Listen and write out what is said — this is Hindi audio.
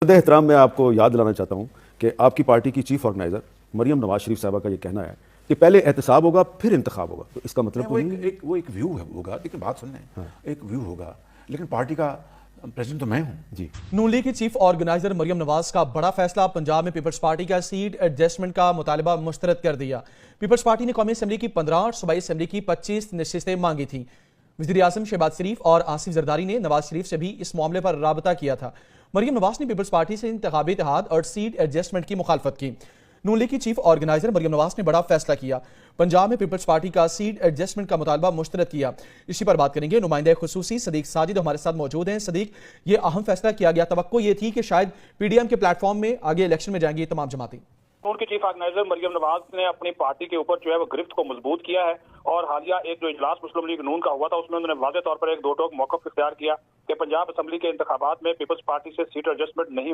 एहतराम मैं आपको याद दिलाना चाहता हूँ कि आपकी पार्टी की चीफ ऑर्गेनाइजर मरियम नवाज शरीफ साहबा का ये कहना है कि पहले एहतसाब होगा फिर इंतखाब होगा, तो इसका मतलब वो एक व्यू होगा। देखिए बात सुन लें, एक व्यू होगा, लेकिन पार्टी का प्रेसिडेंट तो मैं हूं जी। नून लीग की चीफ ऑर्गेनाइजर मरियम नवाज का बड़ा फैसला, पंजाब में पीपल्स पार्टी का सीट एडजस्टमेंट का मुतालबा मुस्तरद कर दिया। पीपल्स पार्टी ने कौमी असम्बली की 15 और सूबाई असम्बली की 25 नशिस्तें मांगी थी। वज़ीर आज़म शहबाज शरीफ और आसिफ जरदारी ने नवाज शरीफ से भी इस मामले पर राबता किया था। मरियम नवाज ने पीपल्स पार्टी से इंतखाबी इत्तेहाद और सीट एडजस्टमेंट की मुखालफत की। नून लीग की चीफ ऑर्गेनाइजर मरियम नवाज ने बड़ा फैसला किया, पंजाब में पीपल्स पार्टी का सीट एडजस्टमेंट का मुतालबा मुस्तरद किया। इसी पर बात करेंगे। नुमाइंदे खुसूसी सदीक साजिद हमारे साथ मौजूद हैं। सदीक, ये अहम फैसला किया गया, तवक्को ये थी कि शायद पीडीएम के प्लेटफॉर्म में आगे इलेक्शन में जाएंगी तमाम जमातें। नून की चीफ ऑर्गेनाइजर मरियम नवाज ने अपनी पार्टी के ऊपर जो है वो गिरफ्त को मजबूत किया है और हालिया एक जो इजलास मुस्लिम लीग नून का हुआ था उसमें उन्होंने वाज़ेह तौर पर एक दो टोक मौक़िफ़ इख्तियार किया कि पंजाब असम्बली के इंतखाबात में पीपल्स पार्टी से सीट एडजस्टमेंट नहीं